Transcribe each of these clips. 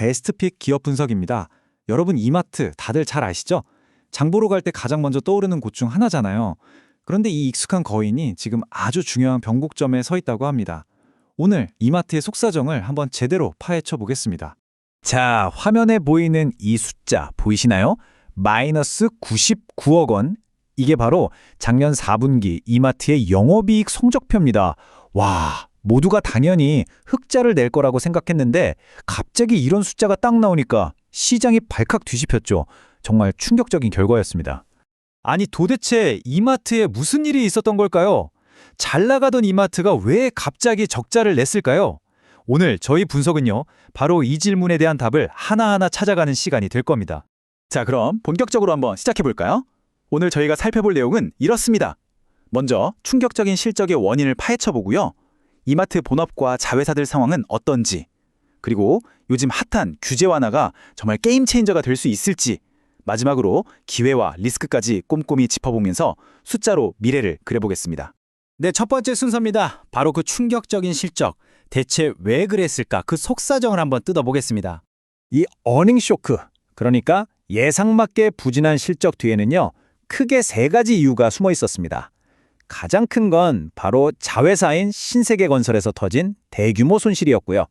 베스트픽 기업 분석입니다. 여러분 이마트 다들 잘 아시죠? 장 보러 갈 때 가장 먼저 떠오르는 곳 중 하나잖아요. 그런데 이 익숙한 거인이 지금 아주 중요한 변곡점에 서 있다고 합니다. 오늘 이마트의 속사정을 한번 제대로 파헤쳐 보겠습니다. 자, 화면에 보이는 이 숫자 보이시나요? 마이너스 99억 원. 이게 바로 작년 4분기 이마트의 영업이익 성적표입니다. 와, 모두가 당연히 흑자를 낼 거라고 생각했는데 갑자기 이런 숫자가 딱 나오니까 시장이 발칵 뒤집혔죠. 정말 충격적인 결과였습니다. 아니 도대체 이마트에 무슨 일이 있었던 걸까요? 잘 나가던 이마트가 왜 갑자기 적자를 냈을까요? 오늘 저희 분석은요, 바로 이 질문에 대한 답을 하나하나 찾아가는 시간이 될 겁니다. 자, 그럼 본격적으로 한번 시작해 볼까요? 오늘 저희가 살펴볼 내용은 이렇습니다. 먼저 충격적인 실적의 원인을 파헤쳐 보고요. 이마트 본업과 자회사들 상황은 어떤지, 그리고 요즘 핫한 규제 완화가 정말 게임 체인저가 될 수 있을지, 마지막으로 기회와 리스크까지 꼼꼼히 짚어보면서 숫자로 미래를 그려보겠습니다. 네, 첫 번째 순서입니다. 바로 그 충격적인 실적. 대체 왜 그랬을까? 그 속사정을 한번 뜯어보겠습니다. 이 어닝 쇼크, 그러니까 예상밖의 부진한 실적 뒤에는요, 크게 세 가지 이유가 숨어 있었습니다. 가장 큰 건 바로 자회사인 신세계건설에서 터진 대규모 손실이었고요.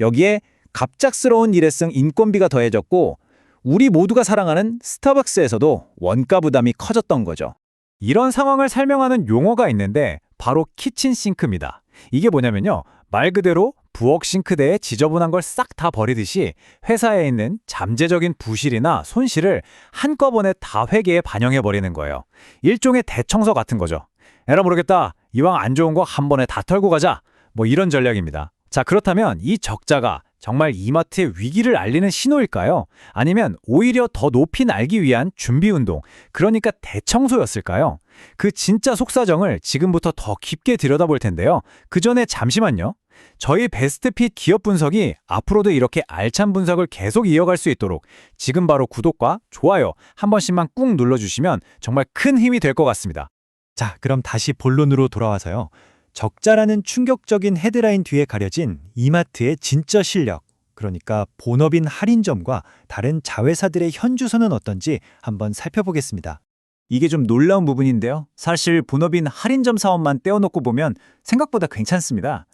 여기에 갑작스러운 일회성 인건비가 더해졌고 우리 모두가 사랑하는 스타벅스에서도 원가 부담이 커졌던 거죠. 이런 상황을 설명하는 용어가 있는데 바로 키친싱크입니다. 이게 뭐냐면요, 말 그대로 부엌 싱크대에 지저분한 걸 싹 다 버리듯이 회사에 있는 잠재적인 부실이나 손실을 한꺼번에 다 회계에 반영해버리는 거예요. 일종의 대청소 같은 거죠. 에라 모르겠다, 이왕 안 좋은 거 한 번에 다 털고 가자, 뭐 이런 전략입니다. 자, 그렇다면 이 적자가 정말 이마트의 위기를 알리는 신호일까요? 아니면 오히려 더 높이 날기 위한 준비운동, 그러니까 대청소였을까요? 그 진짜 속사정을 지금부터 더 깊게 들여다볼 텐데요. 그 전에 잠시만요. 저희 베스트핏 기업 분석이 앞으로도 이렇게 알찬 분석을 계속 이어갈 수 있도록 지금 바로 구독과 좋아요 한 번씩만 꾹 눌러주시면 정말 큰 힘이 될 것 같습니다. 자, 그럼 다시 본론으로 돌아와서요. 적자라는 충격적인 헤드라인 뒤에 가려진 이마트의 진짜 실력, 그러니까 본업인 할인점과 다른 자회사들의 현주소는 어떤지 한번 살펴보겠습니다. 이게 좀 놀라운 부분인데요. 사실 본업인 할인점 사업만 떼어놓고 보면 생각보다 괜찮습니다.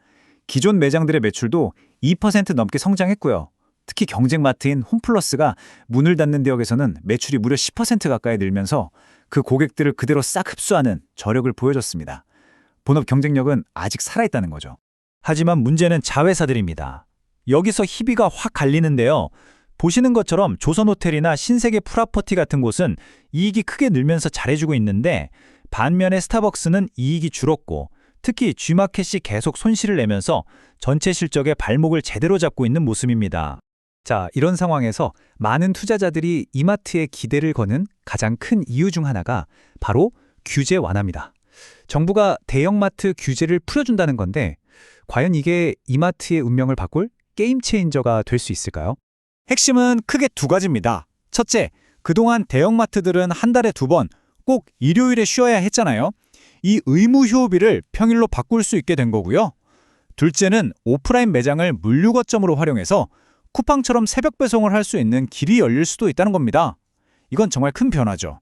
기존 매장들의 매출도 2% 넘게 성장했고요. 특히 경쟁마트인 홈플러스가 문을 닫는 지역에서는 매출이 무려 10% 가까이 늘면서 그 고객들을 그대로 싹 흡수하는 저력을 보여줬습니다. 본업 경쟁력은 아직 살아있다는 거죠. 하지만 문제는 자회사들입니다. 여기서 희비가 확 갈리는데요. 보시는 것처럼 조선호텔이나 신세계 프라퍼티 같은 곳은 이익이 크게 늘면서 잘해주고 있는데 반면에 스타벅스는 이익이 줄었고 특히 G마켓이 계속 손실을 내면서 전체 실적의 발목을 제대로 잡고 있는 모습입니다. 자, 이런 상황에서 많은 투자자들이 이마트에 기대를 거는 가장 큰 이유 중 하나가 바로 규제 완화입니다. 정부가 대형마트 규제를 풀어준다는 건데 과연 이게 이마트의 운명을 바꿀 게임 체인저가 될 수 있을까요? 핵심은 크게 두 가지입니다. 첫째, 그동안 대형마트들은 한 달에 2번 꼭 일요일에 쉬어야 했잖아요. 이 의무 휴업일을 평일로 바꿀 수 있게 된 거고요. 둘째는 오프라인 매장을 물류 거점으로 활용해서 쿠팡처럼 새벽 배송을 할 수 있는 길이 열릴 수도 있다는 겁니다. 이건 정말 큰 변화죠.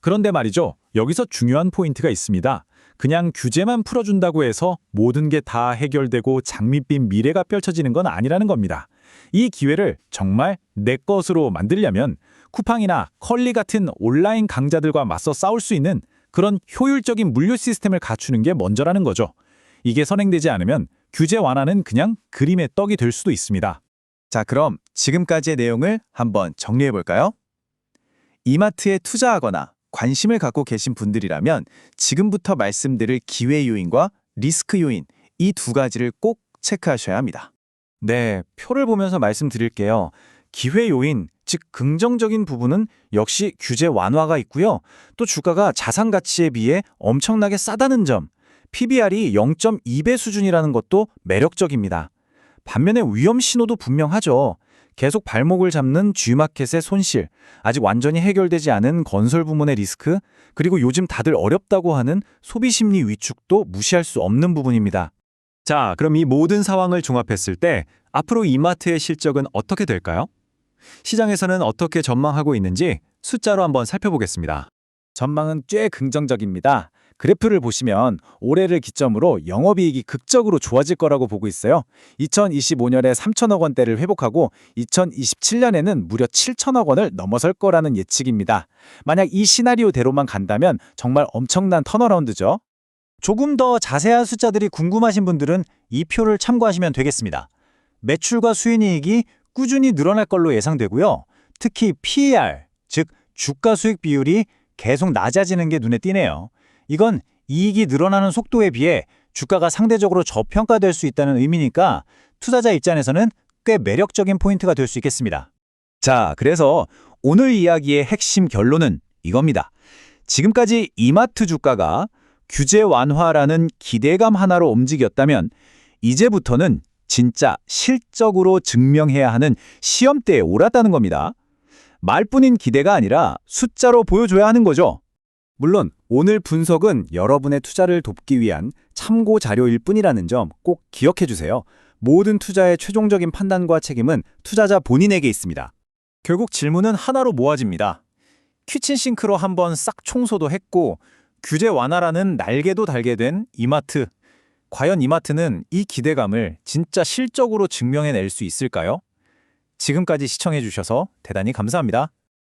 그런데 말이죠, 여기서 중요한 포인트가 있습니다. 그냥 규제만 풀어준다고 해서 모든 게 다 해결되고 장밋빛 미래가 펼쳐지는 건 아니라는 겁니다. 이 기회를 정말 내 것으로 만들려면 쿠팡이나 컬리 같은 온라인 강자들과 맞서 싸울 수 있는 그런 효율적인 물류 시스템을 갖추는 게 먼저라는 거죠. 이게 선행되지 않으면 규제 완화는 그냥 그림의 떡이 될 수도 있습니다. 자, 그럼 지금까지의 내용을 한번 정리해 볼까요? 이마트에 투자하거나 관심을 갖고 계신 분들이라면 지금부터 말씀드릴 기회 요인과 리스크 요인, 이 두 가지를 꼭 체크하셔야 합니다. 네, 표를 보면서 말씀드릴게요. 기회 요인, 즉 긍정적인 부분은 역시 규제 완화가 있고요. 또 주가가 자산 가치에 비해 엄청나게 싸다는 점, PBR이 0.2배 수준이라는 것도 매력적입니다. 반면에 위험 신호도 분명하죠. 계속 발목을 잡는 G마켓의 손실, 아직 완전히 해결되지 않은 건설 부문의 리스크, 그리고 요즘 다들 어렵다고 하는 소비 심리 위축도 무시할 수 없는 부분입니다. 자, 그럼 이 모든 상황을 종합했을 때 앞으로 이마트의 실적은 어떻게 될까요? 시장에서는 어떻게 전망하고 있는지 숫자로 한번 살펴보겠습니다. 전망은 꽤 긍정적입니다. 그래프를 보시면 올해를 기점으로 영업이익이 극적으로 좋아질 거라고 보고 있어요. 2025년에 3천억 원대를 회복하고 2027년에는 무려 7천억 원을 넘어설 거라는 예측입니다. 만약 이 시나리오대로만 간다면 정말 엄청난 턴어라운드죠. 조금 더 자세한 숫자들이 궁금하신 분들은 이 표를 참고하시면 되겠습니다. 매출과 수익이익이 꾸준히 늘어날 걸로 예상되고요. 특히 PER, 즉 주가 수익 비율이 계속 낮아지는 게 눈에 띄네요. 이건 이익이 늘어나는 속도에 비해 주가가 상대적으로 저평가될 수 있다는 의미니까 투자자 입장에서는 꽤 매력적인 포인트가 될 수 있겠습니다. 자, 그래서 오늘 이야기의 핵심 결론은 이겁니다. 지금까지 이마트 주가가 규제 완화라는 기대감 하나로 움직였다면 이제부터는 진짜 실적으로 증명해야 하는 시험대에 오랐다는 겁니다. 말뿐인 기대가 아니라 숫자로 보여줘야 하는 거죠. 물론 오늘 분석은 여러분의 투자를 돕기 위한 참고 자료일 뿐이라는 점 꼭 기억해 주세요. 모든 투자의 최종적인 판단과 책임은 투자자 본인에게 있습니다. 결국 질문은 하나로 모아집니다. 키친싱크로 한번 싹 청소도 했고 규제 완화라는 날개도 달게 된 이마트. 과연 이마트는 이 기대감을 진짜 실적으로 증명해낼 수 있을까요? 지금까지 시청해 주셔서 대단히 감사합니다.